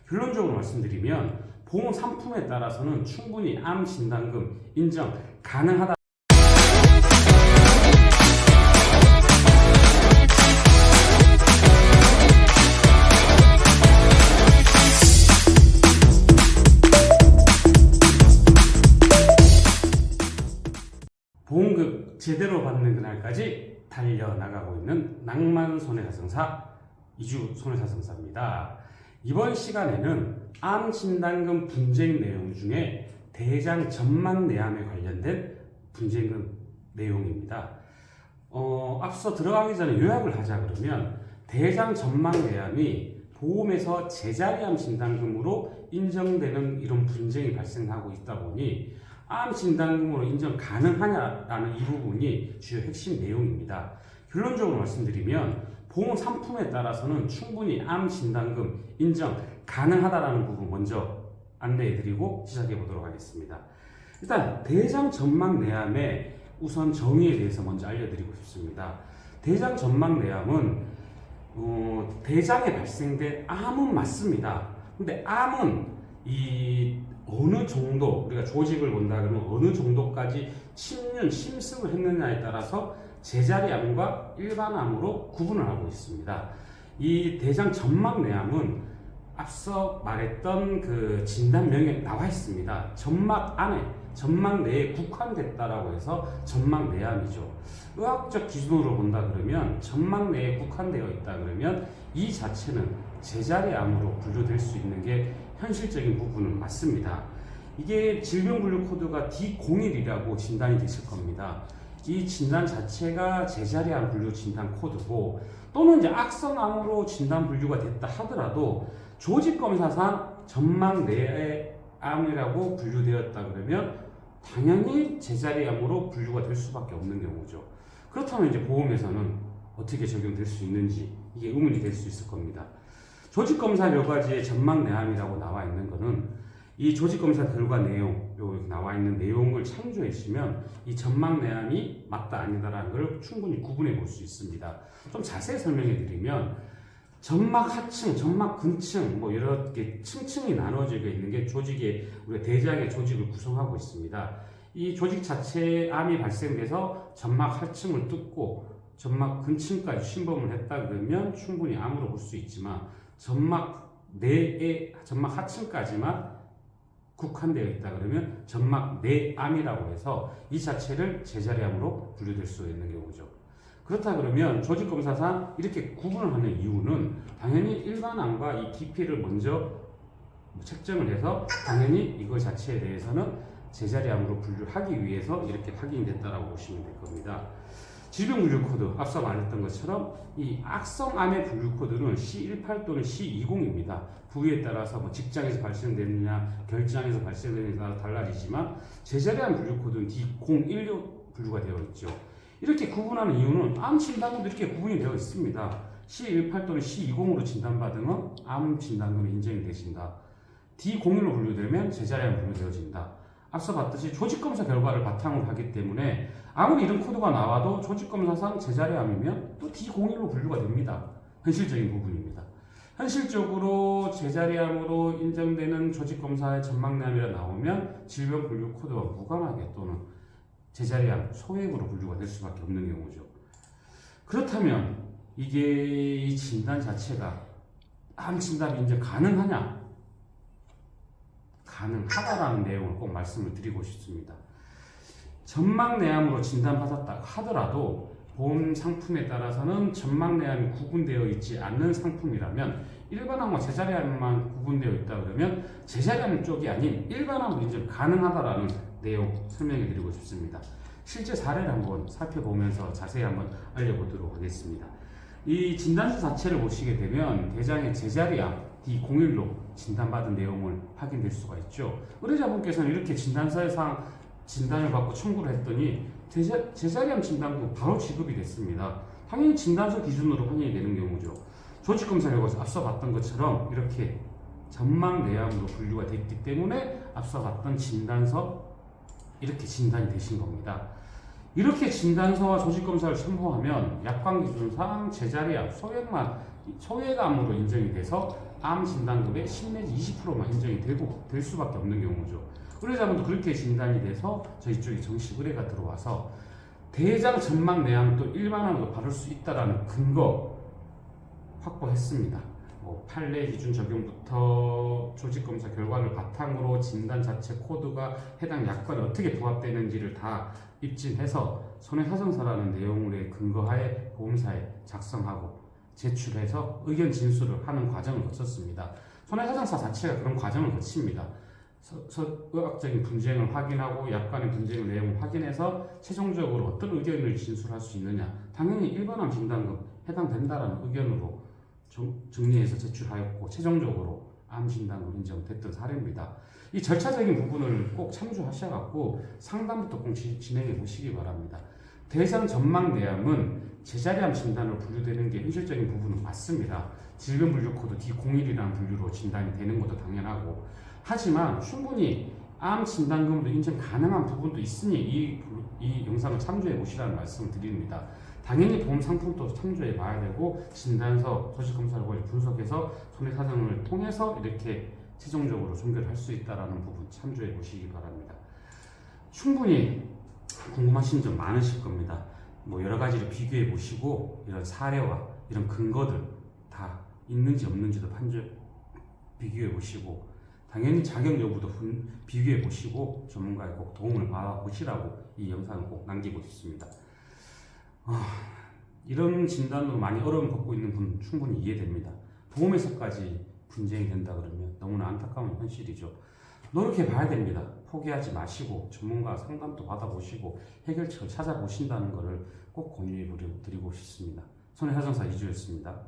결론적으로 말씀드리면 보험 상품에 따라서는 충분히 암 진단금 인정 가능하다. 보험금 제대로 받는 그날까지 달려나가고 있는 낭만 손해자성사 이주 손해자성사입니다. 이번 시간에는 암 진단금 분쟁 내용 중에 대장 점막 내암에 관련된 분쟁금 내용입니다. 앞서 들어가기 전에 요약을 하자 그러면 대장 점막 내암이 보험에서 제자리암 진단금으로 인정되는 이런 분쟁이 발생하고 있다 보니 암 진단금으로 인정 가능하냐라는 이 부분이 주요 핵심 내용입니다. 결론적으로 말씀드리면 보험 상품에 따라서는 충분히 암 진단금 인정 가능하다라는 부분 먼저 안내해드리고 시작해 보도록 하겠습니다. 일단 대장 점막 내암의 우선 정의에 대해서 먼저 알려드리고 싶습니다. 대장 점막 내암은 대장에 발생된 암은 맞습니다. 근데 암은 이 어느 정도 우리가 조직을 본다 그러면 어느 정도까지 침륜, 침습을 했느냐에 따라서 제자리암과 일반암으로 구분을 하고 있습니다. 이 대장 점막 내암은 앞서 말했던 그 진단명에 나와 있습니다. 점막 안에, 점막 내에 국한됐다라고 해서 점막 내암이죠. 의학적 기준으로 본다 그러면 점막 내에 국한되어 있다 그러면 이 자체는 제자리암으로 분류될 수 있는 게 현실적인 부분은 맞습니다. 이게 질병분류 코드가 D01이라고 진단이 되실 겁니다. 이 진단 자체가 제자리암 분류 진단 코드고 또는 이제 악성암으로 진단 분류가 됐다 하더라도 조직검사상 점막 내의 암이라고 분류되었다 그러면 당연히 제자리암으로 분류가 될 수밖에 없는 경우죠. 그렇다면 이제 보험에서는 어떻게 적용될 수 있는지 이게 의문이 될 수 있을 겁니다. 조직검사 결과지에 점막 내암이라고 나와 있는 거는 이 조직검사 결과 내용, 여기 나와 있는 내용을 참조해 주시면 이 점막 내암이 맞다 아니다라는 걸 충분히 구분해 볼 수 있습니다. 좀 자세히 설명해 드리면 점막 하층, 점막 근층 뭐 이렇게 층층이 나눠져 있는 게 조직의 우리가 대장의 조직을 구성하고 있습니다. 이 조직 자체에 암이 발생돼서 점막 하층을 뚫고 점막 근층까지 침범을 했다 그러면 충분히 암으로 볼 수 있지만 점막 내에 점막 하층까지만 국한되어 있다 그러면 점막 내암이라고 해서 이 자체를 제자리암으로 분류될 수 있는 경우죠. 그렇다 그러면 조직검사상 이렇게 구분을 하는 이유는 당연히 일반암과 이 DP를 먼저 책정을 해서 당연히 이거 자체에 대해서는 제자리암으로 분류하기 위해서 이렇게 확인됐다라고 보시면 될 겁니다. 질병분류 코드 앞서 말했던 것처럼 이 악성암의 분류 코드는 C18 또는 C20입니다. 부위에 따라서 뭐 직장에서 발생되느냐 결장에서 발생되느냐에 따라 달라지지만 제자리암 분류 코드는 D016 분류가 되어 있죠. 이렇게 구분하는 이유는 암 진단금도 이렇게 구분이 되어 있습니다. C18 또는 C20으로 진단받으면 암 진단금이 인정이 되신다. D01로 분류되면 제자리암 분류되어진다. 앞서 봤듯이 조직검사 결과를 바탕으로 하기 때문에 아무리 이런 코드가 나와도 조직검사상 제자리암이면 또 D01로 분류가 됩니다. 현실적인 부분입니다. 현실적으로 제자리암으로 인정되는 조직검사의 점막내암이라 나오면 질병분류 코드와 무관하게 또는 제자리암 소액으로 분류가 될 수밖에 없는 경우죠. 그렇다면 이게 이 진단 자체가 암 진단이 이제 가능하냐? 가능하다라는 내용을 꼭 말씀을 드리고 싶습니다. 점막내암으로 진단받았다 하더라도 보험 상품에 따라서는 점막내암이 구분되어 있지 않는 상품이라면 일반암과 제자리암만 구분되어 있다 그러면 제자리암 쪽이 아닌 일반암으로 인정 가능하다라는 내용 설명해 드리고 싶습니다. 실제 사례를 한번 살펴보면서 자세히 한번 알려보도록 하겠습니다. 이 진단서 자체를 보시게 되면 대장의 제자리암 D01로 진단받은 내용을 확인될 수가 있죠. 의뢰자분께서는 이렇게 진단서상 진단을 받고 청구를 했더니 제자리암 진단금 바로 지급이 됐습니다. 당연히 진단서 기준으로 확인이 되는 경우죠. 조직검사 결과에서 앞서 봤던 것처럼 이렇게 점막내암으로 분류가 됐기 때문에 앞서 봤던 진단서 이렇게 진단이 되신 겁니다. 이렇게 진단서와 조직검사를 첨부하면 약관기준상 제자리암, 소액암으로 인정이 돼서 암 진단금의 10 내지 20%만 인정이 될 수밖에 없는 경우죠. 의뢰자분도 그렇게 진단이 돼서 저희 쪽에 정식 의뢰가 들어와서 대장 점막 내암도 일반암으로 받을 수 있다라는 근거 확보했습니다. 판례 기준 적용부터 조직검사 결과를 바탕으로 진단 자체 코드가 해당 약관에 어떻게 부합되는지를 다 입증해서 손해사정사라는 내용에 근거하에 보험사에 작성하고 제출해서 의견 진술을 하는 과정을 거쳤습니다. 손해사정사 자체가 그런 과정을 거칩니다. 의학적인 분쟁을 확인하고 약관의 분쟁 내용을 확인해서 최종적으로 어떤 의견을 진술할 수 있느냐, 당연히 일반암 진단금 해당된다라는 의견으로 정리해서 제출하였고 최종적으로 암 진단금 인정됐던 사례입니다. 이 절차적인 부분을 꼭 참조하셔갖고 상담부터 꼭 진행해 보시기 바랍니다. 대장 점막 내암은 제자리암 진단으로 분류되는 게 현실적인 부분은 맞습니다. 질병 분류 코드 D01이라는 분류로 진단이 되는 것도 당연하고, 하지만 충분히 암 진단금으로 인정 가능한 부분도 있으니 이 영상을 참조해 보시라는 말씀을 드립니다. 당연히 보험 상품도 참조해 봐야 되고 진단서, 조직검사를 분석해서 손해사정을 통해서 이렇게 최종적으로 종결할 수 있다는 부분 참조해 보시기 바랍니다. 충분히 궁금하신 점 많으실 겁니다. 여러 가지를 비교해 보시고 이런 사례와 이런 근거들 다 있는지 없는지도 비교해 보시고, 당연히 자격 여부도 비교해 보시고 전문가의 꼭 도움을 받아 보시라고 이 영상을 꼭 남기고 싶습니다. 이런 진단으로 많이 어려움 겪고 있는 분 충분히 이해됩니다. 보험에서까지 분쟁이 된다 그러면 너무나 안타까운 현실이죠. 노력해 봐야 됩니다. 포기하지 마시고 전문가 상담도 받아보시고 해결책을 찾아보신다는 것을 꼭 권유해 드리고 싶습니다. 손해사정사 이주였습니다.